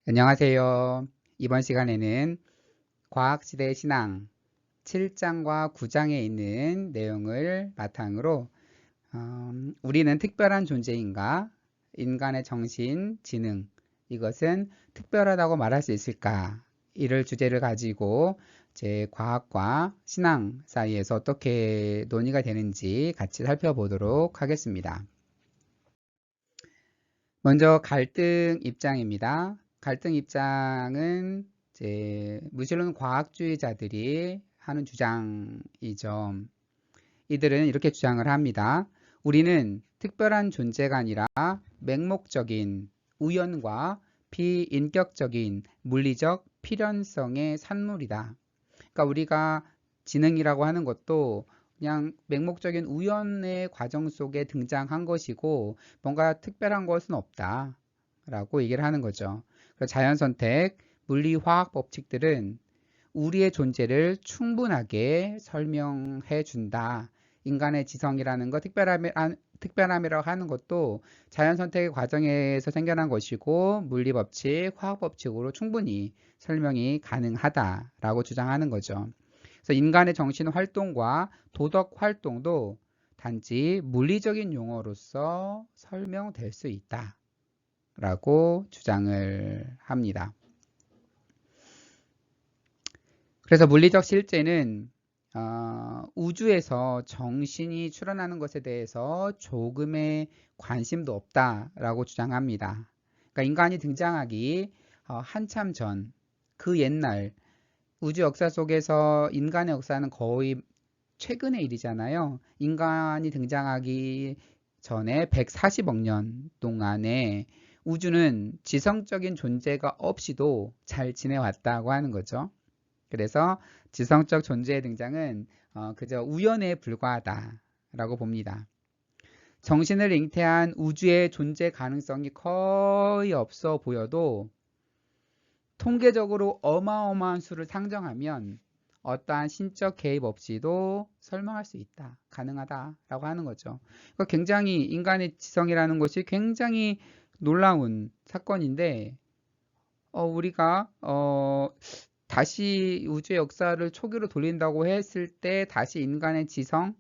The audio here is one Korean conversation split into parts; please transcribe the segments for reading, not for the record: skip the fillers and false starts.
안녕하세요. 이번 시간에는 과학시대 신앙 7장과 9장에 있는 내용을 바탕으로 우리는 특별한 존재인가? 인간의 정신, 지능, 이것은 특별하다고 말할 수 있을까? 이를 주제를 가지고 제 과학과 신앙 사이에서 어떻게 논의가 되는지 같이 살펴보도록 하겠습니다. 먼저 갈등 입장입니다. 갈등 입장은 이제 무신론 과학주의자들이 하는 주장이죠. 이들은 이렇게 주장을 합니다. 우리는 특별한 존재가 아니라 맹목적인 우연과 비인격적인 물리적 필연성의 산물이다. 그러니까 우리가 지능이라고 하는 것도 그냥 맹목적인 우연의 과정 속에 등장한 것이고 뭔가 특별한 것은 없다 라고 얘기를 하는 거죠. 자연선택, 물리화학 법칙들은 우리의 존재를 충분하게 설명해 준다. 인간의 지성이라는 것, 특별함이라고 하는 것도 자연선택의 과정에서 생겨난 것이고 물리법칙, 화학법칙으로 충분히 설명이 가능하다라고 주장하는 거죠. 그래서 인간의 정신 활동과 도덕 활동도 단지 물리적인 용어로서 설명될 수 있다 라고 주장을 합니다. 그래서 물리적 실제는 우주에서 정신이 출현하는 것에 대해서 조금의 관심도 없다라고 주장합니다. 그러니까 인간이 등장하기 한참 전, 그 옛날 우주 역사 속에서 인간의 역사는 거의 최근의 일이잖아요. 인간이 등장하기 전에 140억 년 동안에 우주는 지성적인 존재가 없이도 잘 지내왔다고 하는 거죠. 그래서 지성적 존재의 등장은 그저 우연에 불과하다라고 봅니다. 정신을 잉태한 우주의 존재 가능성이 거의 없어 보여도 통계적으로 어마어마한 수를 상정하면 어떠한 신적 개입 없이도 설명할 수 있다, 가능하다라고 하는 거죠. 그러니까 굉장히 인간의 지성이라는 것이 굉장히 놀라운 사건인데 우리가 다시 우주의 역사를 초기로 돌린다고 했을 때 다시 인간의 지성,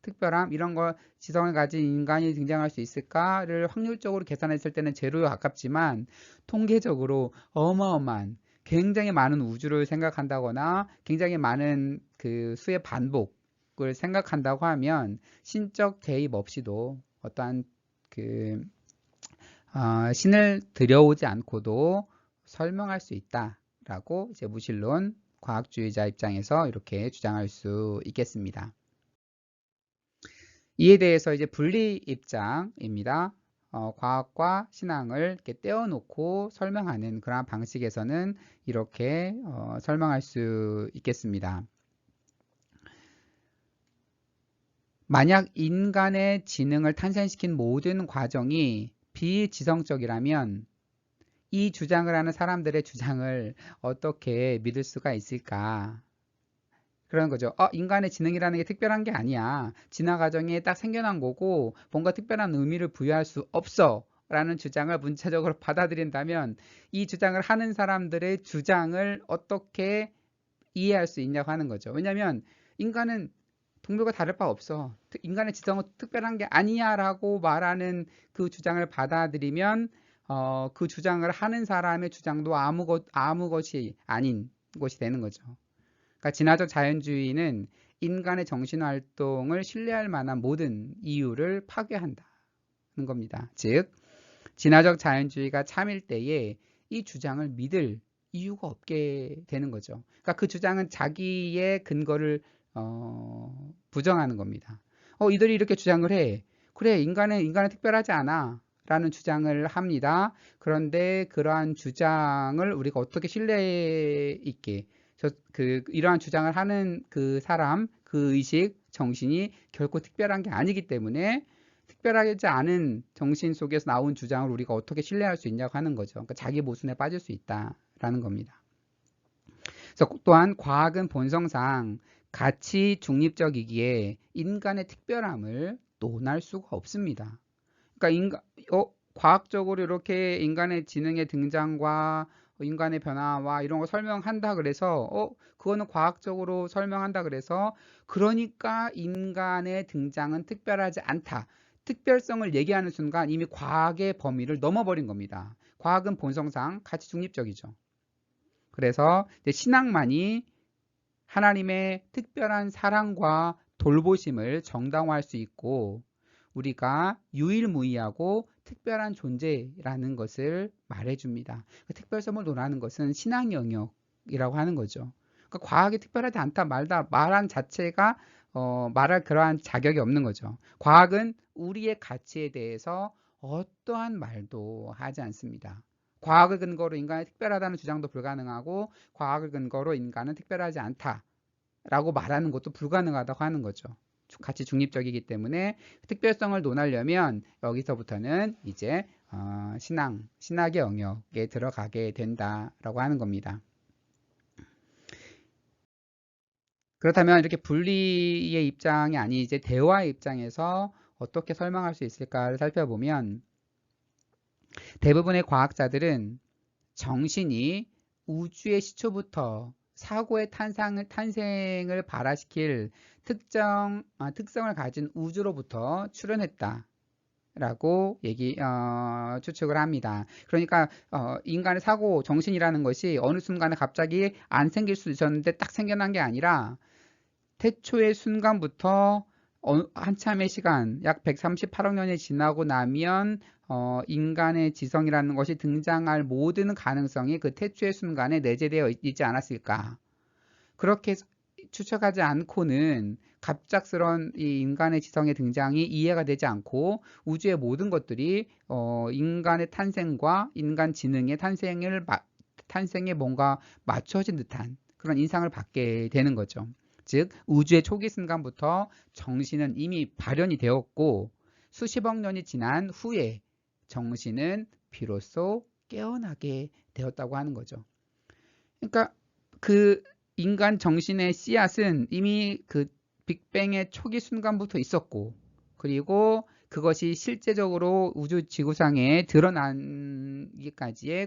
특별함 이런 거 지성을 가진 인간이 등장할 수 있을까를 확률적으로 계산했을 때는 제로에 가깝지만 통계적으로 어마어마한 굉장히 많은 우주를 생각한다거나 굉장히 많은 그 수의 반복을 생각한다고 하면 신적 개입 없이도 어떠한 그 신을 들여오지 않고도 설명할 수 있다라고 이제 무신론 과학주의자 입장에서 이렇게 주장할 수 있겠습니다. 이에 대해서 이제 분리 입장입니다. 과학과 신앙을 이렇게 떼어놓고 설명하는 그런 방식에서는 이렇게 설명할 수 있겠습니다. 만약 인간의 지능을 탄생시킨 모든 과정이 비지성적이라면 이 주장을 하는 사람들의 주장을 어떻게 믿을 수가 있을까? 그런 거죠. 인간의 지능이라는 게 특별한 게 아니야. 진화 과정에 딱 생겨난 거고 뭔가 특별한 의미를 부여할 수 없어. 라는 주장을 문체적으로 받아들인다면 이 주장을 하는 사람들의 주장을 어떻게 이해할 수 있냐고 하는 거죠. 왜냐하면 인간은 동물과 다를 바 없어. 인간의 지성은 특별한 게 아니야 라고 말하는 그 주장을 받아들이면 그 주장을 하는 사람의 주장도 아무 것이 아닌 것이 되는 거죠. 그러니까 진화적 자연주의는 인간의 정신활동을 신뢰할 만한 모든 이유를 파괴한다는 겁니다. 즉, 진화적 자연주의가 참일 때에 이 주장을 믿을 이유가 없게 되는 거죠. 그러니까 그 주장은 자기의 근거를 부정하는 겁니다. 이들이 이렇게 주장을 해. 그래, 인간은 특별하지 않아. 라는 주장을 합니다. 그런데 그러한 주장을 우리가 어떻게 신뢰 있게 이러한 주장을 하는 그 사람, 그 의식, 정신이 결코 특별한 게 아니기 때문에 특별하지 않은 정신 속에서 나온 주장을 우리가 어떻게 신뢰할 수 있냐고 하는 거죠. 그러니까 자기 모순에 빠질 수 있다라는 겁니다. 그래서 또한 과학은 본성상 가치 중립적이기에 인간의 특별함을 논할 수가 없습니다. 그러니까 과학적으로 이렇게 인간의 지능의 등장과 인간의 변화와 이런 거 설명한다 그래서 그거는 과학적으로 설명한다 그래서 그러니까 인간의 등장은 특별하지 않다. 특별성을 얘기하는 순간 이미 과학의 범위를 넘어버린 겁니다. 과학은 본성상 가치 중립적이죠. 그래서 이제 신학만이 하나님의 특별한 사랑과 돌보심을 정당화할 수 있고 우리가 유일무이하고 특별한 존재라는 것을 말해줍니다. 특별성을 논하는 것은 신앙 영역이라고 하는 거죠. 그러니까 과학이 특별하지 않다 말한 자체가 말할 그러한 자격이 없는 거죠. 과학은 우리의 가치에 대해서 어떠한 말도 하지 않습니다. 과학을 근거로 인간이 특별하다는 주장도 불가능하고 과학을 근거로 인간은 특별하지 않다라고 말하는 것도 불가능하다고 하는 거죠. 가치 중립적이기 때문에 특별성을 논하려면 여기서부터는 이제 신학의 영역에 들어가게 된다라고 하는 겁니다. 그렇다면 이렇게 분리의 입장이 아닌 이제 대화의 입장에서 어떻게 설명할 수 있을까를 살펴보면 대부분의 과학자들은 정신이 우주의 시초부터 사고의 탄생을 발화시킬 특성을 가진 우주로부터 출현했다. 라고 추측을 합니다. 그러니까 인간의 사고 정신이라는 것이 어느 순간에 갑자기 안 생길 수 있었는데 딱 생겨난 게 아니라 태초의 순간부터 한참의 시간, 약 138억 년이 지나고 나면 인간의 지성이라는 것이 등장할 모든 가능성이 그 태초의 순간에 내재되어 있지 않았을까. 그렇게 추측하지 않고는 갑작스런 이 인간의 지성의 등장이 이해가 되지 않고 우주의 모든 것들이 인간의 탄생과 인간 지능의 탄생에 뭔가 맞춰진 듯한 그런 인상을 받게 되는 거죠. 즉 우주의 초기 순간부터 정신은 이미 발현이 되었고 수십억 년이 지난 후에 정신은 비로소 깨어나게 되었다고 하는 거죠. 그러니까 그 인간 정신의 씨앗은 이미 그 빅뱅의 초기 순간부터 있었고 그리고 그것이 실제적으로 우주 지구상에 드러나기까지의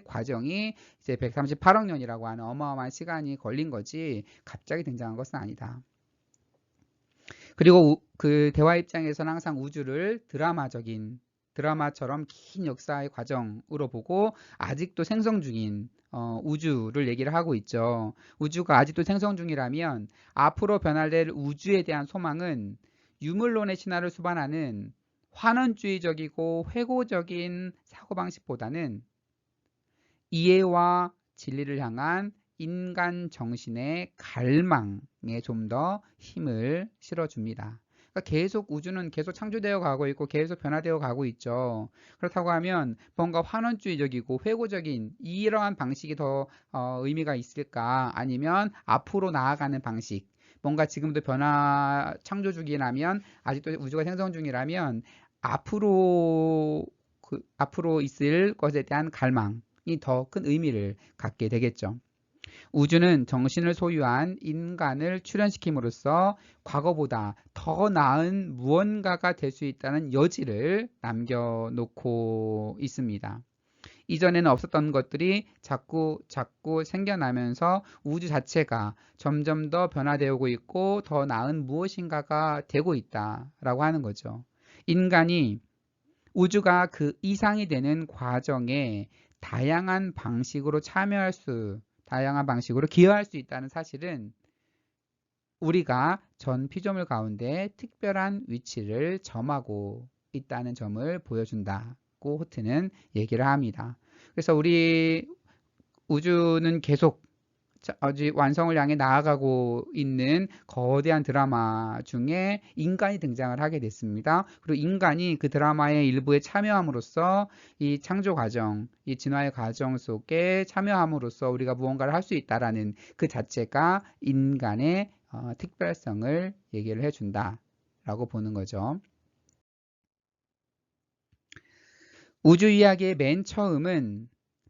과정이 이제 138억 년이라고 하는 어마어마한 시간이 걸린 거지 갑자기 등장한 것은 아니다. 그리고 그 대화 입장에서는 항상 우주를 드라마처럼 긴 역사의 과정으로 보고 아직도 생성 중인 우주를 얘기를 하고 있죠. 우주가 아직도 생성 중이라면 앞으로 변화될 우주에 대한 소망은 유물론의 신화를 수반하는 환원주의적이고 회고적인 사고방식보다는 이해와 진리를 향한 인간 정신의 갈망에 좀 더 힘을 실어줍니다. 그러니까 계속 우주는 계속 창조되어 가고 있고 계속 변화되어 가고 있죠. 그렇다고 하면 뭔가 환원주의적이고 회고적인 이러한 방식이 더 의미가 있을까? 아니면 앞으로 나아가는 방식, 뭔가 지금도 변화 창조 중이라면 아직도 우주가 생성 중이라면 앞으로 있을 것에 대한 갈망이 더 큰 의미를 갖게 되겠죠. 우주는 정신을 소유한 인간을 출현시킴으로써 과거보다 더 나은 무언가가 될 수 있다는 여지를 남겨놓고 있습니다. 이전에는 없었던 것들이 자꾸 생겨나면서 우주 자체가 점점 더 변화되고 있고 더 나은 무엇인가가 되고 있다라고 하는 거죠. 인간이 우주가 그 이상이 되는 과정에 다양한 방식으로 기여할 수 있다는 사실은 우리가 전 피조물 가운데 특별한 위치를 점하고 있다는 점을 보여준다고 호트는 얘기를 합니다. 그래서 우리 우주는 계속 아주 완성을 향해 나아가고 있는 거대한 드라마 중에 인간이 등장을 하게 됐습니다. 그리고 인간이 그 드라마의 일부에 참여함으로써 이 창조 과정, 이 진화의 과정 속에 참여함으로써 우리가 무언가를 할 수 있다라는 그 자체가 인간의 특별성을 얘기를 해준다라고 보는 거죠. 우주 이야기의 맨 처음은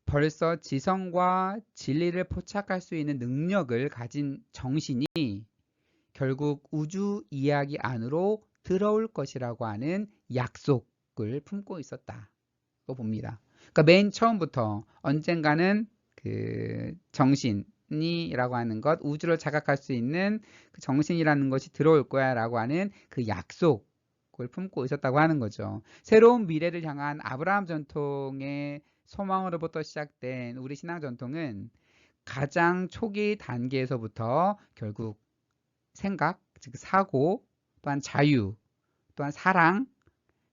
벌써 지성과 진리를 포착할 수 있는 능력을 가진 정신이 결국 우주 이야기 안으로 들어올 것이라고 하는 약속을 품고 있었다. 봅니다. 그러니까 맨 처음부터 언젠가는 그 정신이라고 하는 것, 우주를 자각할 수 있는 그 정신이라는 것이 들어올 거야 라고 하는 그 약속을 품고 있었다고 하는 거죠. 새로운 미래를 향한 아브라함 전통의 소망으로부터 시작된 우리 신앙 전통은 가장 초기 단계에서부터 결국 생각, 즉 사고, 또한 자유, 또한 사랑,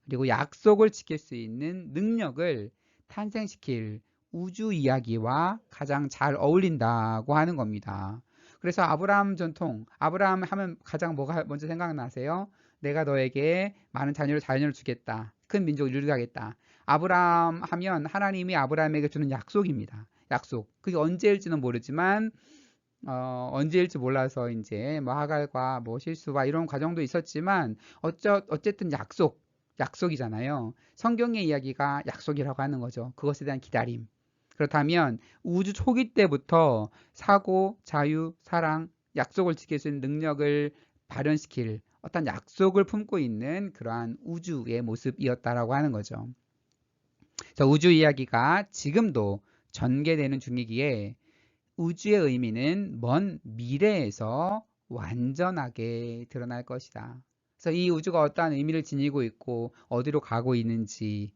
그리고 약속을 지킬 수 있는 능력을 탄생시킬 우주 이야기와 가장 잘 어울린다고 하는 겁니다. 그래서 아브라함 전통, 아브라함 하면 가장 뭐가 먼저 생각나세요? 내가 너에게 많은 자녀를 주겠다. 큰 민족을 이루게 하겠다. 아브라함 하면 하나님이 아브라함에게 주는 약속입니다. 약속. 그게 언제일지는 모르지만 언제일지 몰라서 이제 뭐 하갈과 뭐 실수와 이런 과정도 있었지만 어쨌든 약속이잖아요. 성경의 이야기가 약속이라고 하는 거죠. 그것에 대한 기다림. 그렇다면 우주 초기 때부터 사고, 자유, 사랑, 약속을 지킬 수 있는 능력을 발현시킬 어떤 약속을 품고 있는 그러한 우주의 모습이었다라고 하는 거죠. 그래서 우주 이야기가 지금도 전개되는 중이기에 우주의 의미는 먼 미래에서 완전하게 드러날 것이다. 그래서 이 우주가 어떠한 의미를 지니고 있고 어디로 가고 있는지에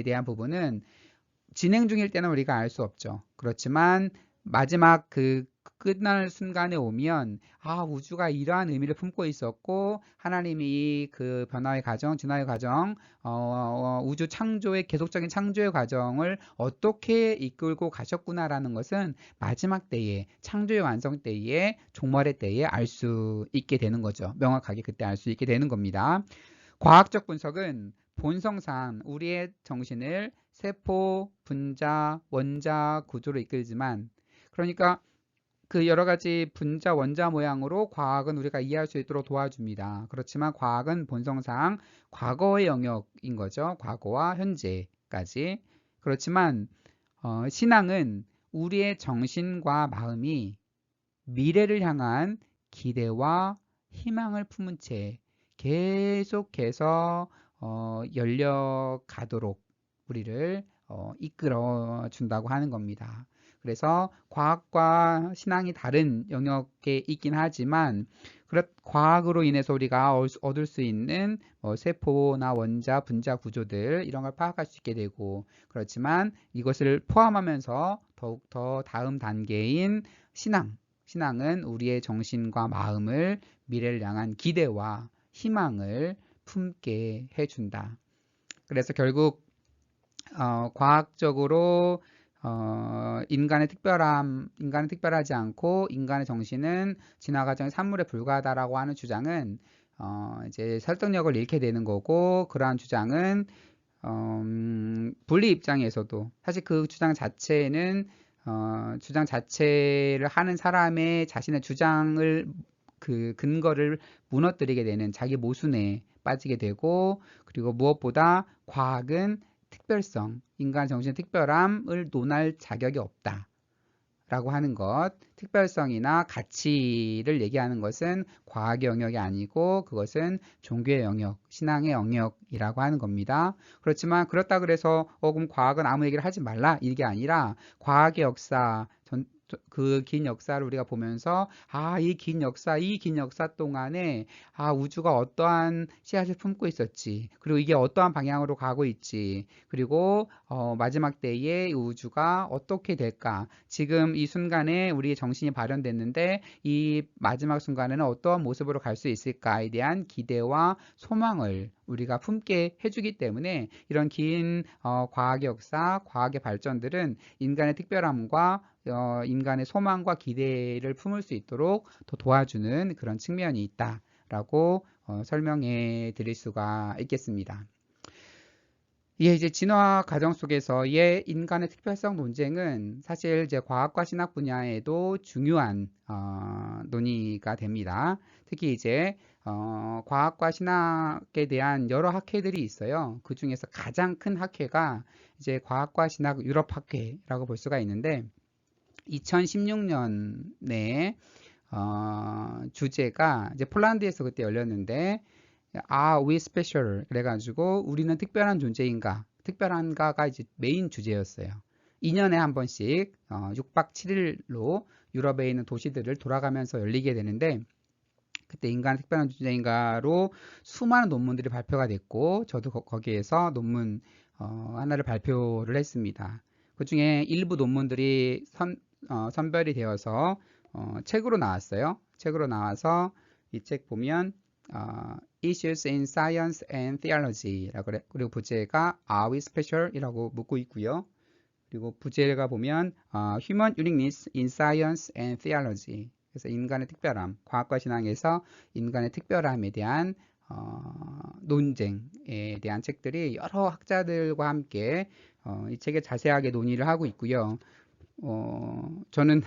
대한 부분은 진행 중일 때는 우리가 알 수 없죠. 그렇지만 마지막 그 끝날 순간에 오면 우주가 이러한 의미를 품고 있었고 하나님이 그 변화의 과정, 진화의 과정, 우주 창조의 계속적인 창조의 과정을 어떻게 이끌고 가셨구나라는 것은 마지막 때에 창조의 완성 때에 종말의 때에 알 수 있게 되는 거죠. 명확하게 그때 알 수 있게 되는 겁니다. 과학적 분석은 본성상 우리의 정신을 세포, 분자, 원자 구조로 이끌지만 그러니까 그 여러 가지 분자, 원자 모양으로 과학은 우리가 이해할 수 있도록 도와줍니다. 그렇지만 과학은 본성상 과거의 영역인 거죠. 과거와 현재까지. 그렇지만 신앙은 우리의 정신과 마음이 미래를 향한 기대와 희망을 품은 채 계속해서 열려가도록 우리를 이끌어 준다고 하는 겁니다. 그래서 과학과 신앙이 다른 영역에 있긴 하지만 과학으로 인해서 우리가 얻을 수 있는 세포나 원자, 분자 구조들 이런 걸 파악할 수 있게 되고 그렇지만 이것을 포함하면서 더욱더 다음 단계인 신앙은 우리의 정신과 마음을 미래를 향한 기대와 희망을 품게 해준다. 그래서 결국 과학적으로 인간은 특별하지 않고 인간의 정신은 진화 과정의 산물에 불과하다라고 하는 주장은 이제 설득력을 잃게 되는 거고 그러한 주장은 분리 입장에서도 사실 그 주장 자체는 주장 자체를 하는 사람의 자신의 주장을 그 근거를 무너뜨리게 되는 자기 모순에 빠지게 되고 그리고 무엇보다 과학은 특별성, 인간 정신의 특별함을 논할 자격이 없다. 라고 하는 것, 특별성이나 가치를 얘기하는 것은 과학의 영역이 아니고 그것은 종교의 영역, 신앙의 영역이라고 하는 겁니다. 그렇지만 그렇다 그래서 그럼 과학은 아무 얘기를 하지 말라 이게 아니라 과학의 역사, 그 긴 역사를 우리가 보면서 이 긴 역사 동안에 우주가 어떠한 씨앗을 품고 있었지 그리고 이게 어떠한 방향으로 가고 있지 그리고 마지막 때에 우주가 어떻게 될까 지금 이 순간에 우리의 정신이 발현됐는데 이 마지막 순간에는 어떠한 모습으로 갈 수 있을까에 대한 기대와 소망을 우리가 품게 해주기 때문에 이런 긴 과학의 역사, 과학의 발전들은 인간의 특별함과 인간의 소망과 기대를 품을 수 있도록 더 도와주는 그런 측면이 있다라고 설명해 드릴 수가 있겠습니다. 이제 진화 과정 속에서의 인간의 특별성 논쟁은 사실 이제 과학과 신학 분야에도 중요한 논의가 됩니다. 특히 이제 과학과 신학에 대한 여러 학회들이 있어요. 그 중에서 가장 큰 학회가 이제 과학과 신학 유럽 학회라고 볼 수가 있는데 2016년에 주제가 이제 폴란드에서 그때 열렸는데 we special 그래가지고 우리는 특별한 존재인가 특별한가가 이제 메인 주제였어요. 2년에 한 번씩 6박 7일로 유럽에 있는 도시들을 돌아가면서 열리게 되는데, 그때 인간의 특별한 주제인가로 수많은 논문들이 발표가 됐고, 저도 거기에서 논문 하나를 발표를 했습니다. 그 중에 일부 논문들이 선별이 되어서 책으로 나왔어요. 책으로 나와서 이 책 보면 Issues in Science and Theology 라고 그리고 부제가 Are we special? 이라고 묻고 있고요. 그리고 부제가 보면 Human Uniqueness in Science and Theology. 그래서 인간의 특별함, 과학과 신앙에서 인간의 특별함에 대한 논쟁에 대한 책들이 여러 학자들과 함께 이 책에 자세하게 논의를 하고 있고요. 저는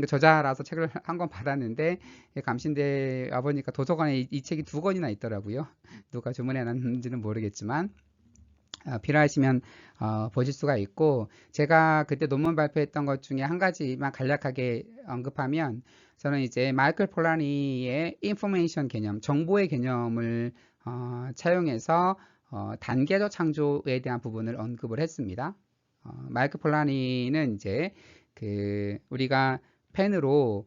저자라서 책을 한 권 받았는데 감신대 와보니까 도서관에 이 책이 2권이나 있더라고요. 누가 주문해 놨는지는 모르겠지만 필요하시면 보실 수가 있고, 제가 그때 논문 발표했던 것 중에 한 가지만 간략하게 언급하면, 저는 이제 마이클 폴라니의 인포메이션 개념, 정보의 개념을 차용해서 단계적 창조에 대한 부분을 언급을 했습니다. 마이클 폴라니는 이제 우리가 펜으로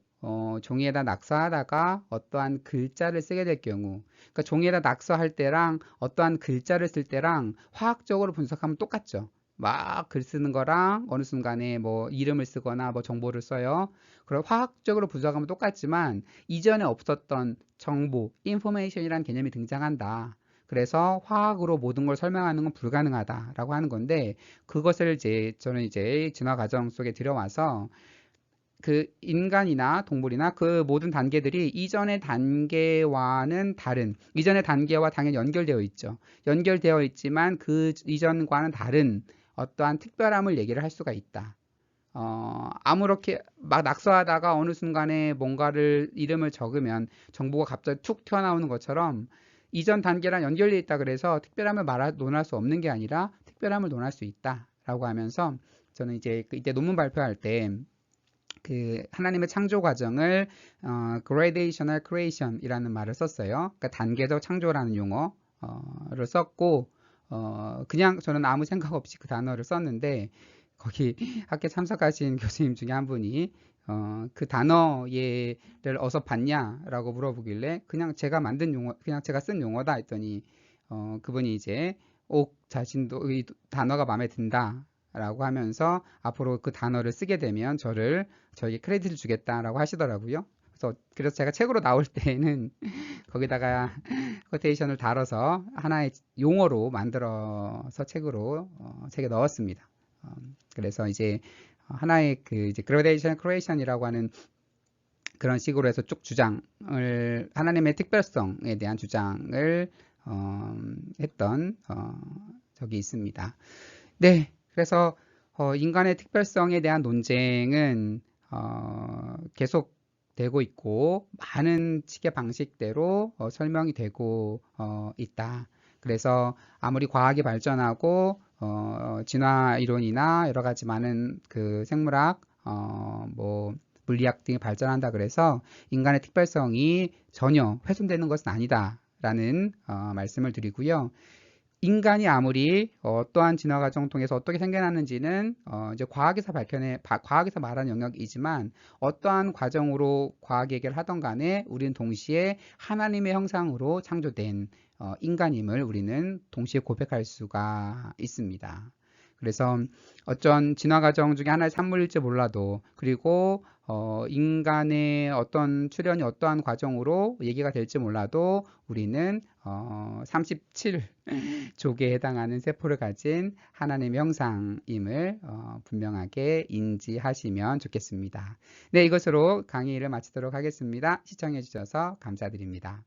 종이에다 낙서하다가 어떠한 글자를 쓰게 될 경우, 그러니까 종이에다 낙서할 때랑 어떠한 글자를 쓸 때랑 화학적으로 분석하면 똑같죠. 막 글 쓰는 거랑 어느 순간에 뭐 이름을 쓰거나 뭐 정보를 써요. 그럼 화학적으로 분석하면 똑같지만 이전에 없었던 정보, 인포메이션이라는 개념이 등장한다. 그래서 화학으로 모든 걸 설명하는 건 불가능하다라고 하는 건데, 그것을 저는 이제 진화 과정 속에 들여와서 그 인간이나 동물이나 그 모든 단계들이 이전의 단계와는 다른, 이전의 단계와 당연히 연결되어 있죠. 연결되어 있지만 그 이전과는 다른 어떠한 특별함을 얘기를 할 수가 있다. 아무렇게 막 낙서하다가 어느 순간에 뭔가를 이름을 적으면 정보가 갑자기 툭 튀어나오는 것처럼 이전 단계랑 연결되어 있다, 그래서 특별함을 논할 수 없는 게 아니라 특별함을 논할 수 있다라고 하면서, 저는 이제 이때 논문 발표할 때 하나님의 창조 과정을 gradational creation이라는 말을 썼어요. 그러니까 단계적 창조라는 용어를 썼고, 그냥 저는 아무 생각 없이 그 단어를 썼는데, 거기 학교에 참석하신 교수님 중에 한 분이 그 단어를 어디서 봤냐라고 물어보길래 그냥 제가 만든 용어, 그냥 제가 쓴 용어다 했더니 그분이 이제 자신도 이 단어가 마음에 든다 라고 하면서 앞으로 그 단어를 쓰게 되면 저에게 크레딧을 주겠다라고 하시더라고요. 그래서 제가 책으로 나올 때는 거기다가 코테이션을 달아서 하나의 용어로 만들어서 책에 넣었습니다. 그래서 이제 하나의 이제 그라데이션 크리에이션이라고 하는 그런 식으로 해서 쭉 하나님의 특별성에 대한 주장을 했던 적이 있습니다. 네. 그래서 인간의 특별성에 대한 논쟁은 계속 되고 있고, 많은 식의 방식대로 설명이 되고 있다. 그래서 아무리 과학이 발전하고 진화 이론이나 여러 가지 많은 생물학, 뭐 물리학 등이 발전한다 그래서 인간의 특별성이 전혀 훼손되는 것은 아니다라는 말씀을 드리고요. 인간이 아무리 어떠한 진화 과정 통해서 어떻게 생겨났는지는 이제 과학에서 말하는 영역이지만, 어떠한 과정으로 과학 얘기를 하던 간에 우리는 동시에 하나님의 형상으로 창조된 인간임을 우리는 동시에 고백할 수가 있습니다. 그래서 어쩐 진화 과정 중에 하나의 산물일지 몰라도, 그리고 인간의 어떤 출현이 어떠한 과정으로 얘기가 될지 몰라도 우리는 37족에 해당하는 세포를 가진 하나님의 형상임을 분명하게 인지하시면 좋겠습니다. 네, 이것으로 강의를 마치도록 하겠습니다. 시청해 주셔서 감사드립니다.